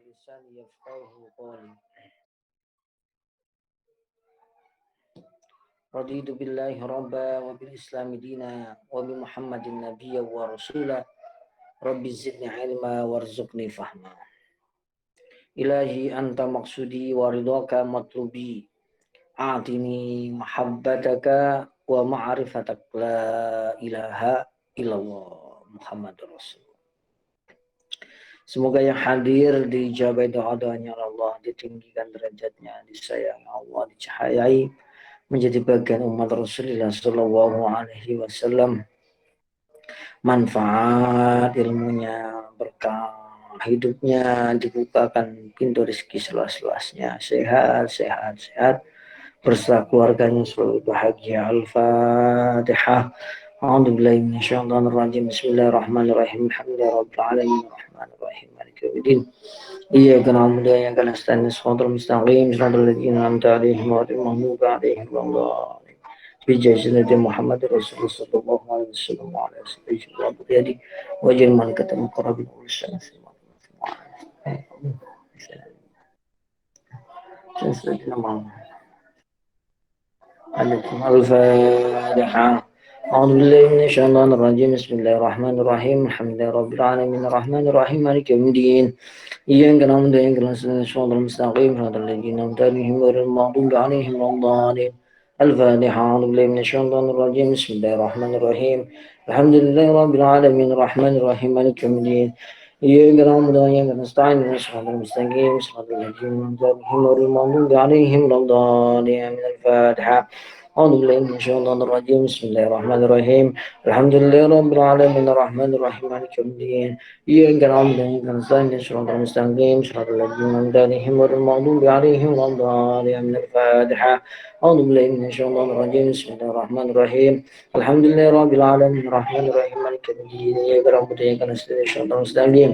بلساني يفقهه قولي. رضيت بالله ربا وبالإسلام دينا وبمحمد نبيا ورسولا. رب زدني علما وارزقني فهما. إلهي أنت مقصودي ورضاك مطلوبي. أعطني محبتك ومعرفتك لا إله إلا الله محمد رسول. Semoga yang hadir dijabai doa-doanya Allah, ditinggikan derajatnya, disayangi Allah, dicahayai, menjadi bagian umat Rasulullah Shallallahu Alaihi Wasallam. Manfaat ilmunya, berkah hidupnya, dibukakan pintu rezeki seluas-luasnya, sehat, sehat, sehat, bersama keluarganya selalu bahagia. Al-Fatihah. A'udzubillahi minasyaitonir rajim. Bismillahirrahmanirrahim. Alhamdulillahirabbil alamin. Arrahmanirrahim. Maliki yaumiddin. Iyyaka na'budu wa iyyaka nasta'in. Shiratal mustaqim. Shiratal ladzina an'amta 'alaihim ghairil maghdubi 'alaihim waladdallin. Bijazati Muhammad Rasulullah sallallahu alaihi wasallam wa ala alihi wa jami'il man katama qarabin urusan. Al-Fatihah. أعوذ بالله من الشيطان الرجيم. بسم الله الرحمن الرحيم. الحمد لله رب العالمين الرحمن الرحيم مالك يوم الدين. إياك نعبد وإياك نستعين صراط المستقيم صراط الذين أنعمت عليهم غير المغضوب عليهم ولا الضالين. الفاتحة. أعوذ بالله من الشيطان الرجيم. بسم الله الرحمن الرحيم. الحمد لله رب العالمين الرحمن الرحيم مالك يوم الدين. إياك نعبد وإياك نستعين صراط المستقيم صراط الذين أنعمت عليهم غير المغضوب عليهم ولا الضالين. الفاتحة. أعوذ بالله من الشيطان الرجيم. بسم الله الرحمن الرحيم. الحمد لله رب العالمين الرحمن الرحيم مالك يوم الدين. إياك نعبد وإياك نستعين صراط المستقيم صراط الذين أنعمت عليهم غير المغضوب عليهم ولا الضالين. الفاتحة. أعوذ بالله من الشيطان الرجيم. بسم الله الرحمن الرحيم. الحمد لله رب العالمين الرحمن الرحيم مالك يوم الدين. إياك نعبد وإياك نستعين صراط المستقيم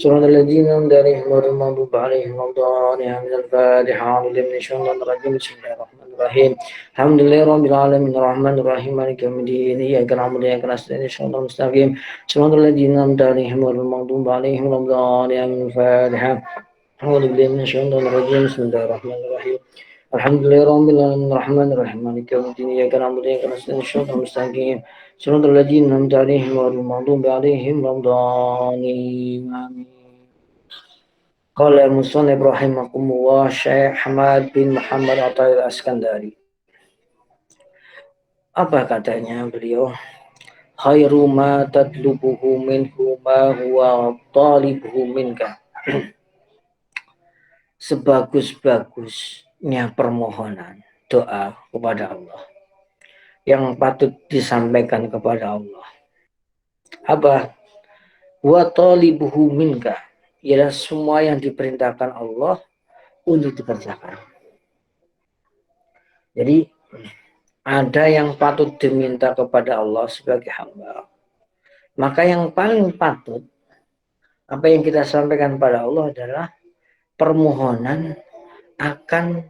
صراط الذين أنعمت عليهم غير المغضوب عليهم ولا الضالين. الفاتحة. أعوذ بالله من الشيطان الرجيم. بسم الله الرحمن الرحيم. الحمد لله رب العالمين الرحمن الرحيم مالك يوم الدين. إياك نعبد وإياك نستعين صراط المستقيم صراط الذين أنعمت عليهم غير المغضوب عليهم ولا الضالين. الفاتحة. أعوذ بالله من الشيطان الرجيم. بسم الله الرحمن الرحيم. الحمد لله رب العالمين الرحمن الرحيم مالك يوم الدين. إياك نعبد وإياك نستعين صراط المستقيم صراط الذين أنعمت عليهم غير المغضوب عليهم ولا الضالين. آمين. قال المصنف رحمكم الله Syekh Ahmad bin Muhammad Athaillah Askandari. Apa katanya beliau? Khairu ma tatlubuhu minhu ma huwa talibuhu minka. Sebagus-bagusnya permohonan doa kepada Allah yang patut disampaikan kepada Allah. Apa? Wa talibuhu minka. Ialah semua yang diperintahkan Allah untuk dikerjakan. Jadi ada yang patut diminta kepada Allah sebagai hamba. Maka yang paling patut apa yang kita sampaikan pada Allah adalah permohonan akan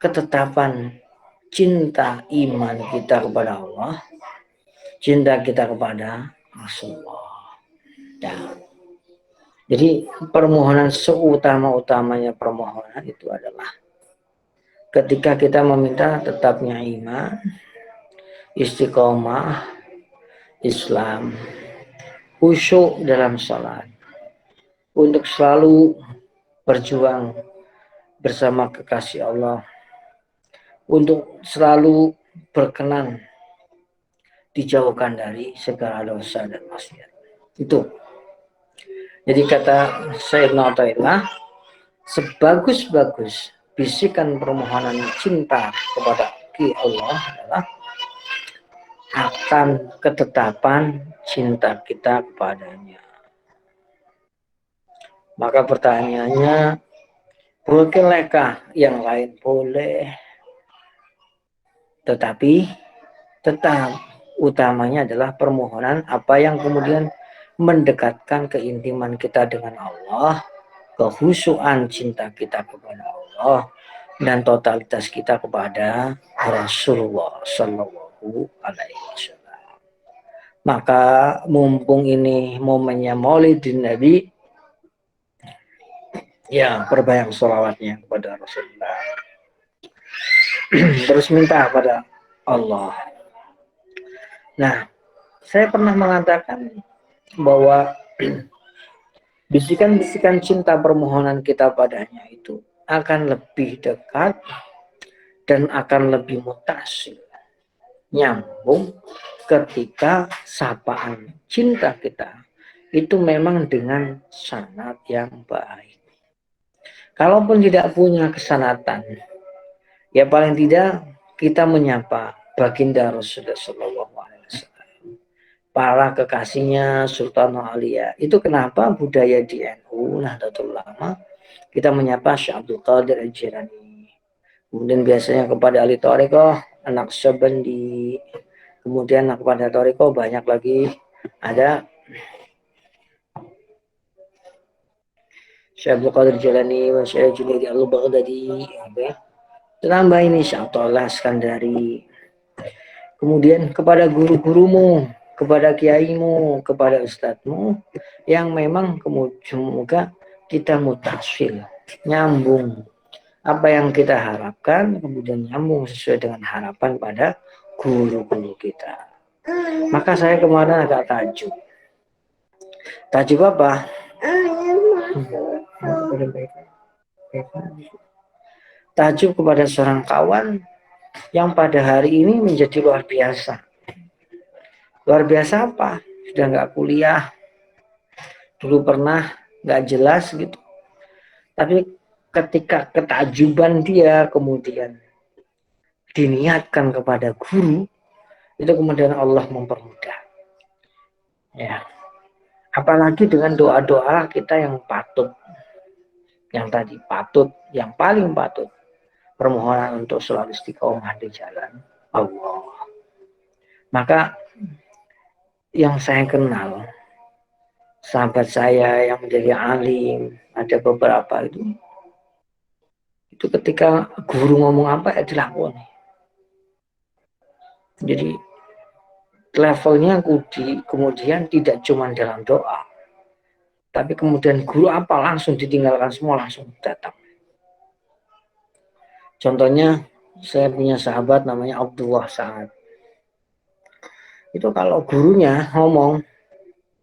ketetapan cinta iman kita kepada Allah, cinta kita kepada Rasulullah. Dan jadi permohonan seutama-utamanya permohonan itu adalah ketika kita meminta tetapnya iman, istiqomah, Islam, khusyuk dalam salat, untuk selalu berjuang bersama kekasih Allah, untuk selalu berkenan dijauhkan dari segala dosa dan maksiat. Itu. Jadi kata Sayyidina Athaillah, sebagus-bagus bisikan permohonan cinta kepada Allah adalah akan ketetapan cinta kita kepadanya. Maka pertanyaannya, bolehkah yang lain? Boleh. Tetapi tetap utamanya adalah permohonan apa yang kemudian mendekatkan keintiman kita dengan Allah, kehusuan cinta kita kepada Allah, dan totalitas kita kepada Rasulullah Shallallahu Alaihi Wasallam. Maka mumpung ini momennya Maulidin Nabi, Ya, perbanyak sholawatnya kepada Rasulullah. Terus minta kepada Allah. Nah, saya pernah mengatakan bahwa bisikan-bisikan cinta permohonan kita padanya itu akan lebih dekat dan akan lebih mutasil, nyambung ketika sapaan cinta kita itu memang dengan sanad yang baik. Kalaupun tidak punya kesanatan, ya paling tidak kita menyapa baginda Rasulullah SAW, para kekasihnya Sultan Aulia. Itu kenapa budaya di NU Nahdlatul Ulama kita menyapa Syekh Abdul Qadir Al-Jilani. Kemudian biasanya kepada ahli Toriko, anak Syabandi. Kemudian kepada Toriko banyak lagi ada Syekh Abdul Qadir Jilani, Syekh Junaidi Al-Baghdadi. Okay. Tambah ini Syekh Abdullah Skandari. Kemudian kepada guru-gurumu, kepada kiaimu, kepada ustadzmu yang memang semoga kita mutasil, nyambung apa yang kita harapkan, kemudian nyambung sesuai dengan harapan pada guru-guru kita. Maka saya kemarin agak takjub. Takjub apa? Takjub kepada seorang kawan yang pada hari ini menjadi luar biasa. Luar biasa apa? Sudah nggak kuliah, dulu pernah nggak jelas gitu. Tapi ketika ketakjuban dia kemudian diniatkan kepada guru, itu kemudian Allah mempermudah. Ya. Apalagi dengan doa-doa kita yang patut, yang tadi patut, yang paling patut, permohonan untuk selalu istiqomah di jalan Allah. Maka yang saya kenal, sahabat saya yang menjadi alim, ada beberapa itu ketika guru ngomong apa ya dilakoni. Jadi levelnya kemudian tidak cuma dalam doa, tapi kemudian guru apa langsung ditinggalkan semua, langsung datang. Contohnya saya punya sahabat namanya Abdullah Sa'ad. Itu kalau gurunya ngomong,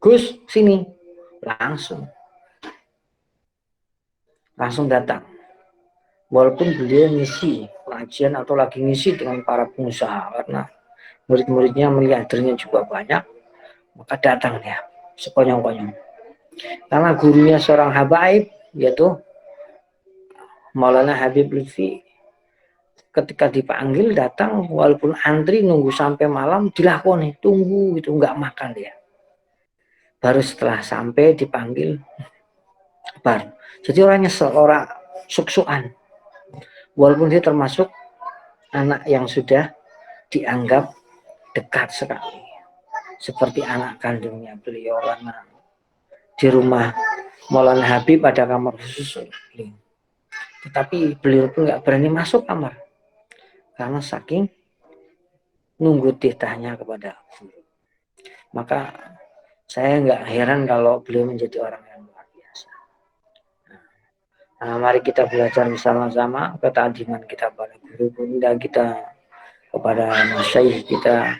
Gus sini, langsung datang. Walaupun beliau ngisi pengajian atau lagi ngisi dengan para pengusaha, karena murid-muridnya miliardernya juga banyak, maka datang dia sekonyong-konyong. Karena gurunya seorang habaib, yaitu Maulana Habib Lutfi, ketika dipanggil datang, walaupun antri nunggu sampai malam, dilakoni, tunggu itu nggak makan dia. Baru setelah sampai dipanggil, baru. Jadi orangnya seorang suksuan, walaupun dia termasuk anak yang sudah dianggap dekat sekali, seperti anak kandungnya beliau, karena di rumah Maulana Habib ada kamar khusus, tetapi beliau pun nggak berani masuk kamar karena saking nunggu titahnya kepada guru. Maka saya nggak heran kalau beliau menjadi orang yang luar biasa. Nah, mari kita belajar bersama-sama ketadiman kita pada guru bunda kita, kepada masyaikh kita,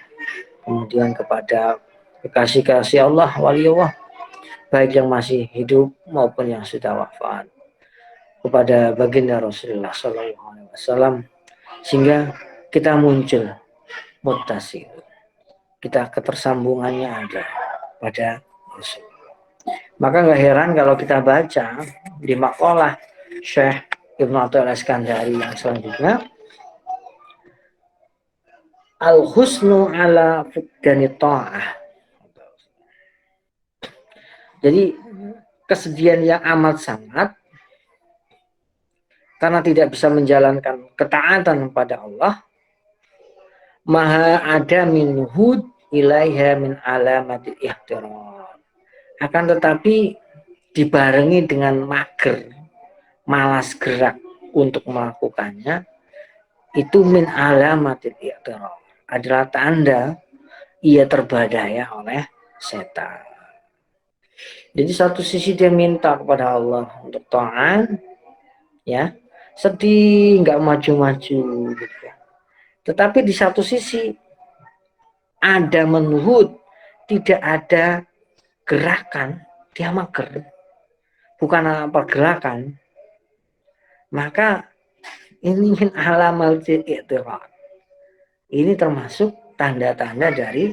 kemudian kepada kekasih-kasih Allah, wali Allah, baik yang masih hidup maupun yang sudah wafat, kepada baginda Rasulullah SAW, sehingga kita muncul mutasil, kita ketersambungannya ada pada Rasul. Maka nggak heran kalau kita baca di makalah Syekh Ibnu Athaillah Iskandari yang selanjutnya, al-husnu ala fuqdani ta'ah. Jadi kesedihan yang amat sangat karena tidak bisa menjalankan ketaatan kepada Allah, maha ada min hud ilaiha min alamatil ihtiram. Akan tetapi dibarengi dengan mager, malas gerak untuk melakukannya, itu min alamatil ihtiram, adalah tanda ia terbadaya oleh setan. Jadi satu sisi dia minta kepada Allah untuk taat, ya, sedih, nggak maju-maju, gitu ya. Tetapi di satu sisi ada menuhut, tidak ada gerakan, dia mager, bukan pergerakan, maka ini min alamal i'tirar. Ini termasuk tanda-tanda dari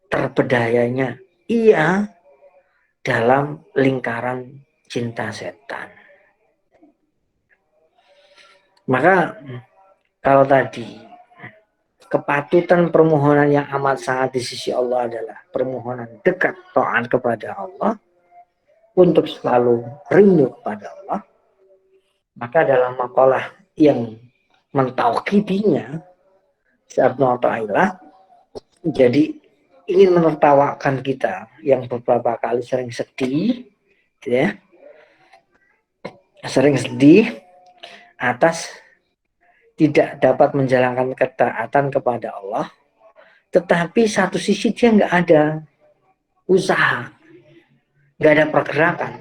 terbedayanya ia dalam lingkaran cinta setan. Maka kalau tadi kepatutan permohonan yang amat sangat di sisi Allah adalah permohonan dekat taat kepada Allah untuk selalu rindu kepada Allah, maka dalam makalah yang mentauqidinya Ibnu Athaillah jadi ingin menertawakan kita yang beberapa kali sering sedih, ya, sering sedih atas tidak dapat menjalankan ketaatan kepada Allah, tetapi satu sisi dia nggak ada usaha, nggak ada pergerakan,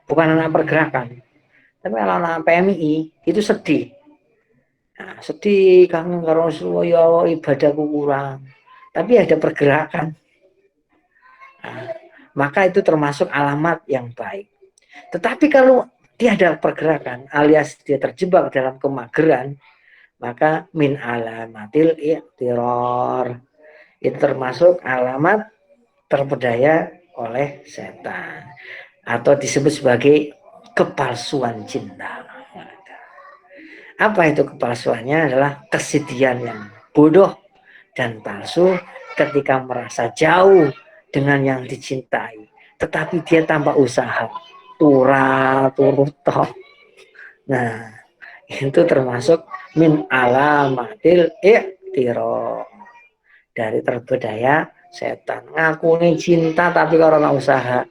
bukan anak pergerakan, tapi kalau anak PMI itu sedih. Nah, sedih kangen karo Rasulullah, ya Allah ibadahku kurang, tapi ada pergerakan. Nah, maka itu termasuk alamat yang baik. Tetapi kalau dia ada pergerakan alias dia terjebak dalam kemageran, maka min alamatil i'tirar, itu termasuk alamat terpedaya oleh setan atau disebut sebagai kepalsuan cinta. Apa itu kepalsuannya? Adalah kesedihan yang bodoh dan palsu ketika merasa jauh dengan yang dicintai, tetapi dia tanpa usaha, turut toh. Nah, itu termasuk min alamatil i'tirar, dari terbedaya setan. Ngaku nih cinta tapi karena usaha,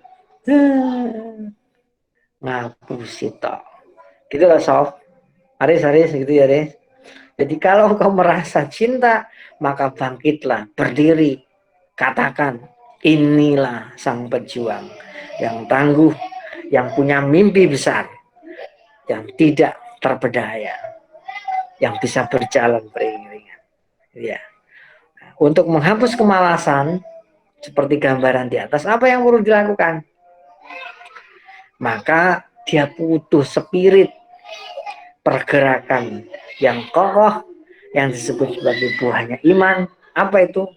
ngaku sih toh. Gitu lah sob. Aris gitu ya Aris. Jadi kalau kau merasa cinta, maka bangkitlah, berdiri, katakan, inilah sang pejuang yang tangguh, yang punya mimpi besar, yang tidak terpedaya, yang bisa berjalan beriringan. Ya. Untuk menghapus kemalasan, seperti gambaran di atas, apa yang perlu dilakukan? Maka dia butuh spirit pergerakan yang kokoh, yang disebut sebagai buahnya iman. Apa itu?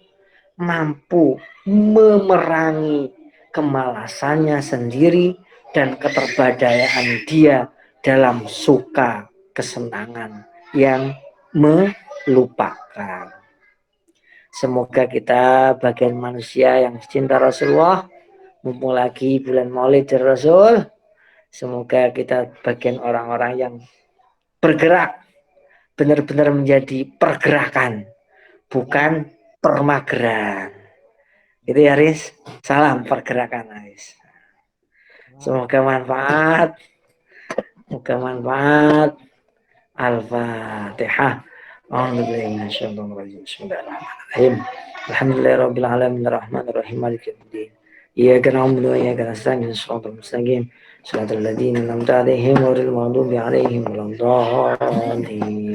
Mampu memerangi kemalasannya sendiri dan keterbadayaan dia dalam suka kesenangan yang melupakan. Semoga kita bagian manusia yang cinta Rasulullah, mumpung lagi bulan Maulid Rasul, semoga kita bagian orang-orang yang bergerak, benar-benar menjadi pergerakan, bukan permageran. Itu ya Riz, salam pergerakan Riz. Semoga manfaat, semoga manfaat. Al-Fatihah. Bismillahirrahmanirrahim. Alhamdulillahirabbil alamin arrahmanirrahim maliki yaumiddin. Iyyaka na'budu wa iyyaka nasta'in shiratal mustaqim shiratal ladzina an'amta 'alaihim ghairil maghdubi 'alaihim waladdallin.